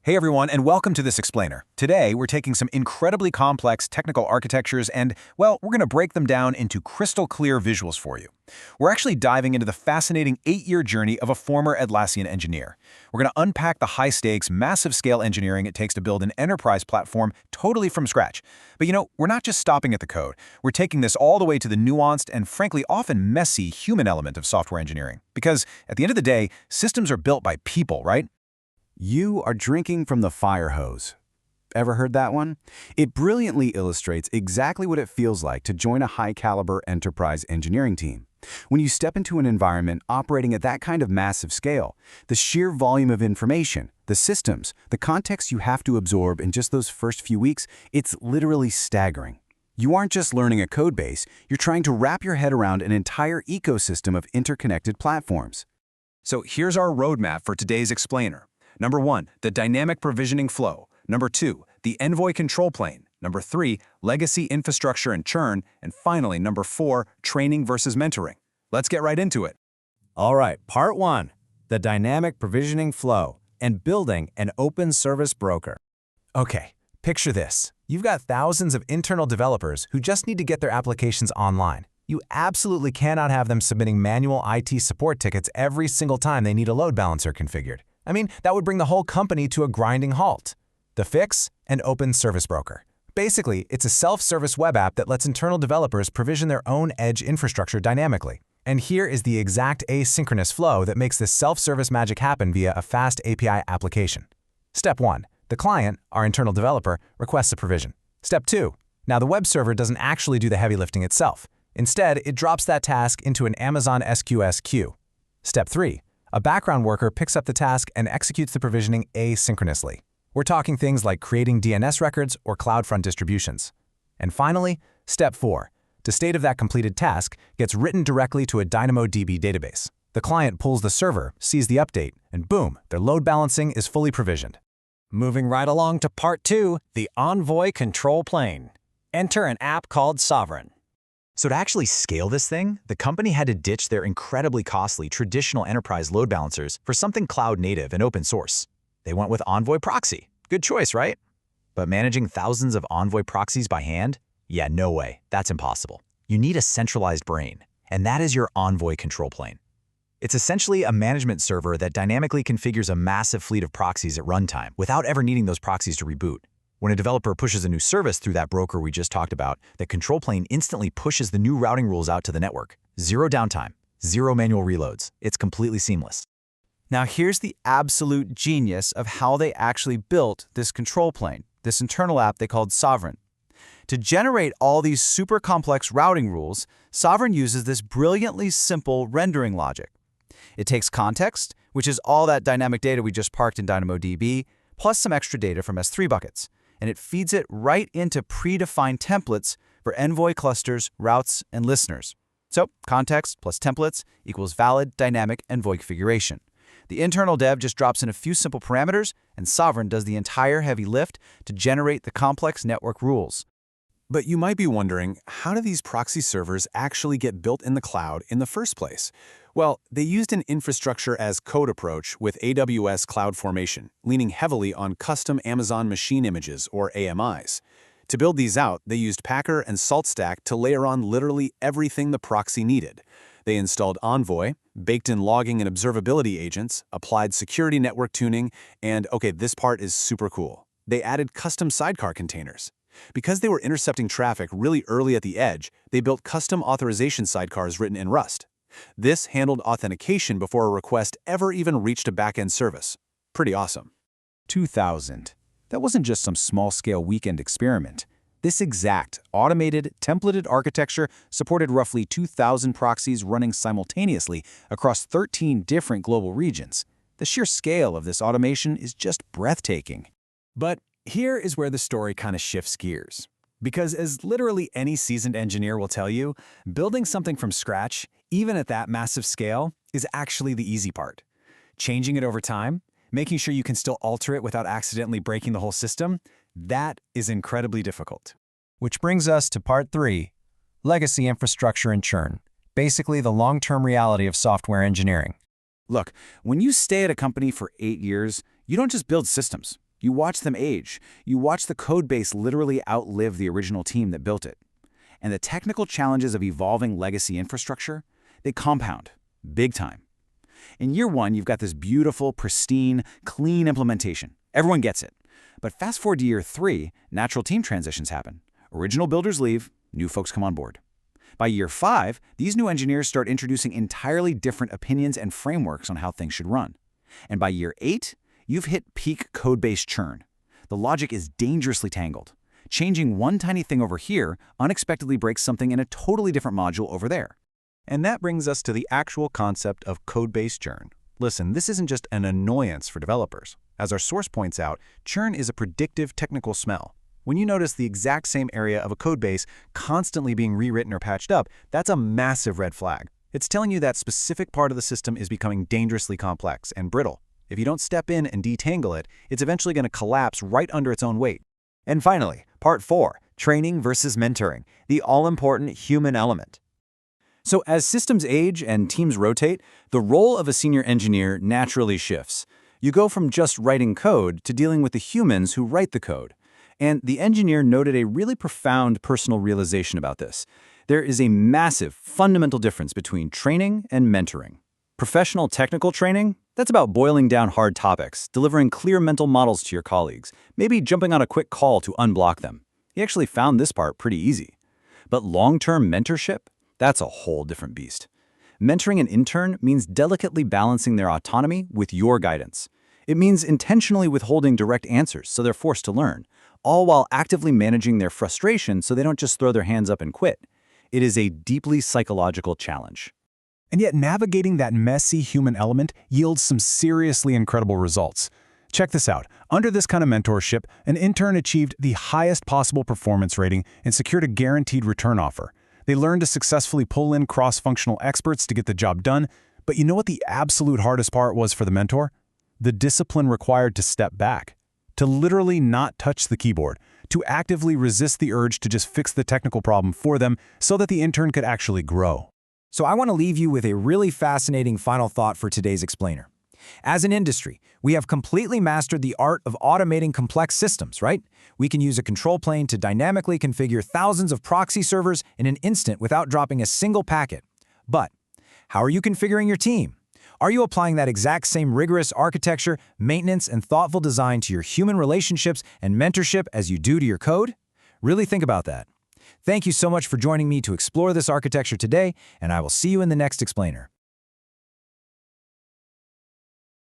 Hey everyone, and welcome to this explainer. Today, we're taking some incredibly complex technical architectures and, well, we're going to break them down into crystal clear visuals for you. We're actually diving into the fascinating 8-year journey of a former Atlassian engineer. We're going to unpack the high-stakes, massive-scale engineering it takes to build an enterprise platform totally from scratch. But we're not just stopping at the code. We're taking this all the way to the nuanced and, frankly, often messy human element of software engineering. Because, at the end of the day, systems are built by people, right? You are drinking from the fire hose. Ever heard that one? It brilliantly illustrates exactly what it feels like to join a high-caliber enterprise engineering team. When you step into an environment operating at that kind of massive scale, the sheer volume of information, the systems, the context you have to absorb in just those first few weeks, it's literally staggering. You aren't just learning a code base, you're trying to wrap your head around an entire ecosystem of interconnected platforms. So here's our roadmap for today's explainer. Number 1, the dynamic provisioning flow. Number 2, the Envoy control plane. Number 3, legacy infrastructure and churn. And finally, number 4, training versus mentoring. Let's get right into it. All right, part 1, the dynamic provisioning flow and building an open service broker. Okay, picture this. You've got thousands of internal developers who just need to get their applications online. You absolutely cannot have them submitting manual IT support tickets every single time they need a load balancer configured. I mean, that would bring the whole company to a grinding halt. The fix? An open service broker. Basically, it's a self-service web app that lets internal developers provision their own edge infrastructure dynamically. And here is the exact asynchronous flow that makes this self-service magic happen via a fast API application. Step 1. The client, our internal developer, requests a provision. Step 2. Now the web server doesn't actually do the heavy lifting itself. Instead, it drops that task into an Amazon SQS queue. Step 3. A background worker picks up the task and executes the provisioning asynchronously. We're talking things like creating DNS records or CloudFront distributions. And finally, step 4. The state of that completed task gets written directly to a DynamoDB database. The client pulls the server, sees the update, and boom, their load balancing is fully provisioned. Moving right along to part 2, the Envoy control plane. Enter an app called Sovereign. So to actually scale this thing, the company had to ditch their incredibly costly traditional enterprise load balancers for something cloud-native and open source. They went with Envoy Proxy. Good choice, right? But managing thousands of Envoy proxies by hand? Yeah, no way. That's impossible. You need a centralized brain, and that is your Envoy control plane. It's essentially a management server that dynamically configures a massive fleet of proxies at runtime without ever needing those proxies to reboot. When a developer pushes a new service through that broker we just talked about, the control plane instantly pushes the new routing rules out to the network. Zero downtime, zero manual reloads. It's completely seamless. Now here's the absolute genius of how they actually built this control plane, this internal app they called Sovereign. To generate all these super complex routing rules, Sovereign uses this brilliantly simple rendering logic. It takes context, which is all that dynamic data we just parked in DynamoDB, plus some extra data from S3 buckets, and it feeds it right into predefined templates for Envoy clusters, routes, and listeners. So context plus templates equals valid dynamic Envoy configuration. The internal dev just drops in a few simple parameters, and Sovereign does the entire heavy lift to generate the complex network rules. But you might be wondering, how do these proxy servers actually get built in the cloud in the first place? Well, they used an infrastructure as code approach with AWS CloudFormation, leaning heavily on custom Amazon machine images, or AMIs. To build these out, they used Packer and SaltStack to layer on literally everything the proxy needed. They installed Envoy, baked in logging and observability agents, applied security network tuning, and, okay, this part is super cool. They added custom sidecar containers. Because they were intercepting traffic really early at the edge, they built custom authorization sidecars written in Rust. This handled authentication before a request ever even reached a backend service. Pretty awesome. 2000. That wasn't just some small-scale weekend experiment. This exact, automated, templated architecture supported roughly 2,000 proxies running simultaneously across 13 different global regions. The sheer scale of this automation is just breathtaking. But here is where the story kind of shifts gears. Because as literally any seasoned engineer will tell you, building something from scratch, even at that massive scale, is actually the easy part. Changing it over time, making sure you can still alter it without accidentally breaking the whole system, that is incredibly difficult. Which brings us to part 3, legacy infrastructure and churn. Basically the long-term reality of software engineering. Look, when you stay at a company for 8 years, you don't just build systems. You watch them age. You watch the code base literally outlive the original team that built it. And the technical challenges of evolving legacy infrastructure, they compound, big time. In year one, you've got this beautiful, pristine, clean implementation. Everyone gets it. But fast forward to year 3, natural team transitions happen. Original builders leave, new folks come on board. By year 5, these new engineers start introducing entirely different opinions and frameworks on how things should run. And by year 8, you've hit peak code-based churn. The logic is dangerously tangled. Changing one tiny thing over here unexpectedly breaks something in a totally different module over there. And that brings us to the actual concept of code-based churn. Listen, this isn't just an annoyance for developers. As our source points out, churn is a predictive technical smell. When you notice the exact same area of a codebase constantly being rewritten or patched up, that's a massive red flag. It's telling you that specific part of the system is becoming dangerously complex and brittle. If you don't step in and detangle it, it's eventually going to collapse right under its own weight. And finally, part 4, training versus mentoring, the all-important human element. So as systems age and teams rotate, the role of a senior engineer naturally shifts. You go from just writing code to dealing with the humans who write the code. And the engineer noted a really profound personal realization about this. There is a massive, fundamental difference between training and mentoring. Professional technical training, that's about boiling down hard topics, delivering clear mental models to your colleagues, maybe jumping on a quick call to unblock them. He actually found this part pretty easy. But long-term mentorship, that's a whole different beast. Mentoring an intern means delicately balancing their autonomy with your guidance. It means intentionally withholding direct answers so they're forced to learn, all while actively managing their frustration so they don't just throw their hands up and quit. It is a deeply psychological challenge. And yet navigating that messy human element yields some seriously incredible results. Check this out. Under this kind of mentorship, an intern achieved the highest possible performance rating and secured a guaranteed return offer. They learned to successfully pull in cross-functional experts to get the job done. But you know what the absolute hardest part was for the mentor? The discipline required to step back, to literally not touch the keyboard, to actively resist the urge to just fix the technical problem for them so that the intern could actually grow. So I want to leave you with a really fascinating final thought for today's explainer. As an industry, we have completely mastered the art of automating complex systems, right? We can use a control plane to dynamically configure thousands of proxy servers in an instant without dropping a single packet. But how are you configuring your team? Are you applying that exact same rigorous architecture, maintenance, and thoughtful design to your human relationships and mentorship as you do to your code? Really think about that. Thank you so much for joining me to explore this architecture today, and I will see you in the next explainer.